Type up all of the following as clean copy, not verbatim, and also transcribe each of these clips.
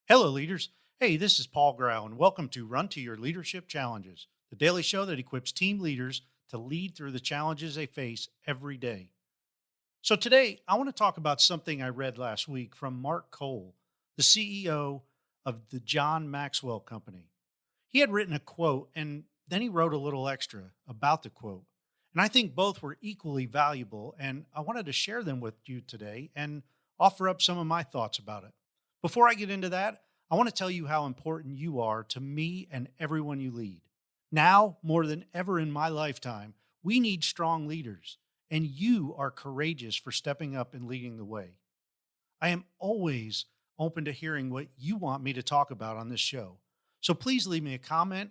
Hello, leaders. Hey, this is Paul Grau, and welcome to Run to Your Leadership Challenges, the daily show that equips team leaders to lead through the challenges they face every day. So, today I want to talk about something I read last week from Mark Cole, the CEO of the John Maxwell Company. He had written a quote, and then he wrote a little extra about the quote. And I think both were equally valuable, and I wanted to share them with you today and offer up some of my thoughts about it. Before I get into that, I want to tell you how important you are to me and everyone you lead. Now, more than ever in my lifetime, we need strong leaders, and you are courageous for stepping up and leading the way. I am always open to hearing what you want me to talk about on this show. So please leave me a comment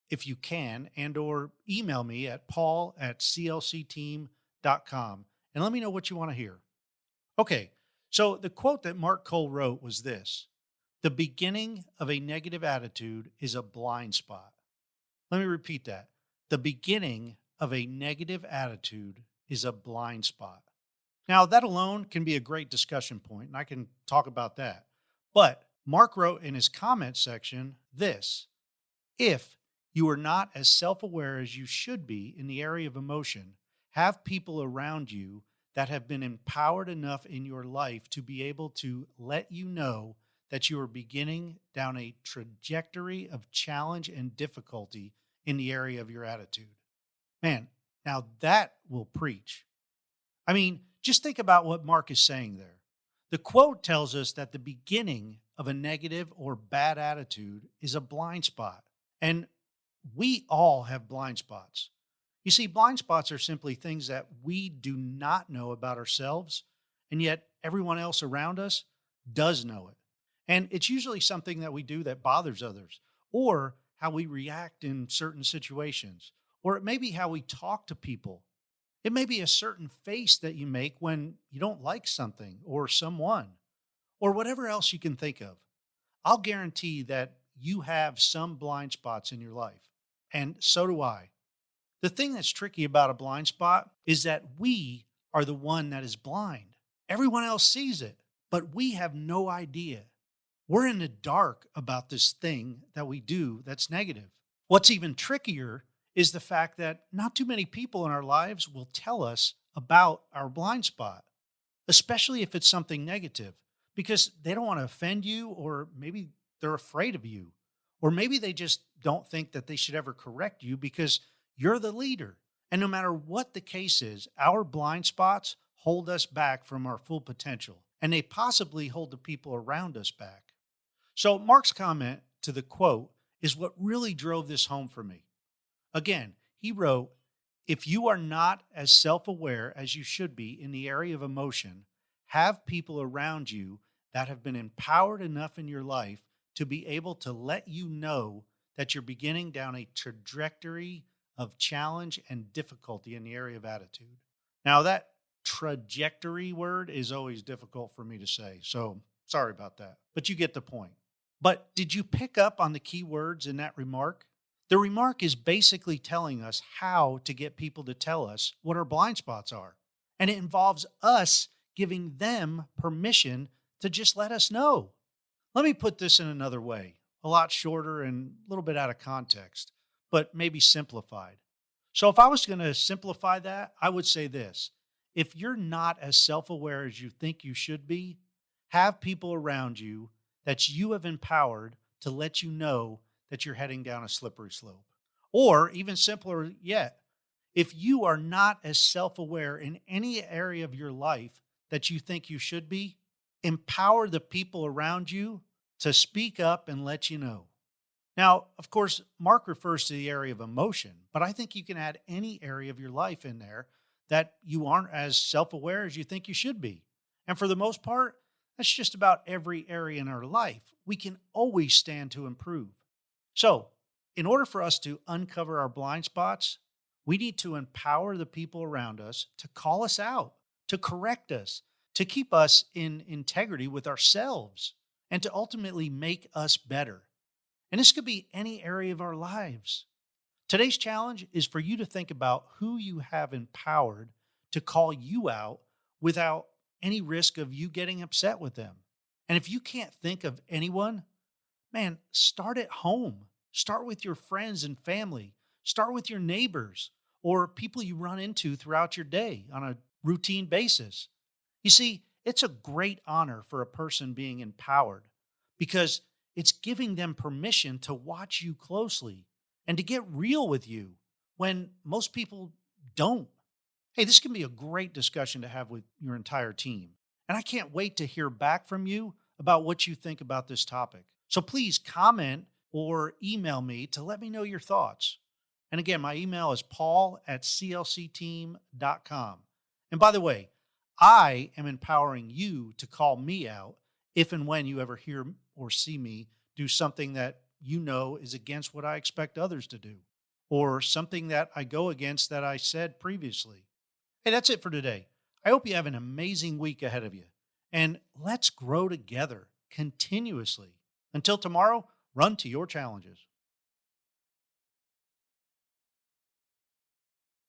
if you can, and or email me at paul@clcteam.com and let me know what you want to hear. Okay, so the quote that Mark Cole wrote was this: the beginning of a negative attitude is a blind spot. Let me repeat that. The beginning of a negative attitude is a blind spot. Now, that alone can be a great discussion point, and I can talk about that. But Mark wrote in his comment section this: if you are not as self aware as you should be in the area of emotion, have people around you that have been empowered enough in your life to be able to let you know that you are beginning down a trajectory of challenge and difficulty in the area of your attitude. Man, now that will preach. I mean, just think about what Mark is saying there. The quote tells us that the beginning of a negative or bad attitude is a blind spot. And we all have blind spots. You see, blind spots are simply things that we do not know about ourselves, and yet everyone else around us does know it. And it's usually something that we do that bothers others, or how we react in certain situations, or it may be how we talk to people. It may be a certain face that you make when you don't like something or someone, or whatever else you can think of. I'll guarantee that you have some blind spots in your life, and so do I. The thing that's tricky about a blind spot is that we are the one that is blind. Everyone else sees it, but we have no idea. We're in the dark about this thing that we do that's negative. What's even trickier is the fact that not too many people in our lives will tell us about our blind spot, especially if it's something negative, because they don't want to offend you, or maybe they're afraid of you, or maybe they just don't think that they should ever correct you because you're the leader. And no matter what the case is, our blind spots hold us back from our full potential, and they possibly hold the people around us back. So, Mark's comment to the quote is what really drove this home for me. Again, he wrote, if you are not as self aware as you should be in the area of emotion, have people around you that have been empowered enough in your life to be able to let you know that you're beginning down a trajectory of challenge and difficulty in the area of attitude. Now, that trajectory word is always difficult for me to say, so sorry about that, but you get the point. But did you pick up on the key words in that remark? The remark is basically telling us how to get people to tell us what our blind spots are. And it involves us giving them permission to just let us know. Let me put this in another way, a lot shorter and a little bit out of context, but maybe simplified. So if I was going to simplify that, I would say this: if you're not as self aware as you think you should be, have people around you that you have empowered to let you know that you're heading down a slippery slope. Or even simpler yet, if you are not as self aware in any area of your life that you think you should be, empower the people around you to speak up and let you know. Now, of course, Mark refers to the area of emotion, but I think you can add any area of your life in there that you aren't as self aware as you think you should be. And for the most part, that's just about every area in our life. We can always stand to improve. So, in order for us to uncover our blind spots, we need to empower the people around us to call us out, to correct us, to keep us in integrity with ourselves, and to ultimately make us better. And this could be any area of our lives. Today's challenge is for you to think about who you have empowered to call you out without any risk of you getting upset with them. And if you can't think of anyone, man, start at home. Start with your friends and family. Start with your neighbors or people you run into throughout your day on a routine basis. You see, it's a great honor for a person being empowered because it's giving them permission to watch you closely and to get real with you when most people don't. Hey, this can be a great discussion to have with your entire team. And I can't wait to hear back from you about what you think about this topic. So please comment or email me to let me know your thoughts. And again, my email is paul@clcteam.com. And by the way, I am empowering you to call me out if and when you ever hear or see me do something that you know is against what I expect others to do, or something that I go against that I said previously. Hey, that's it for today. I hope you have an amazing week ahead of you. And let's grow together continuously. Until tomorrow, run to your challenges.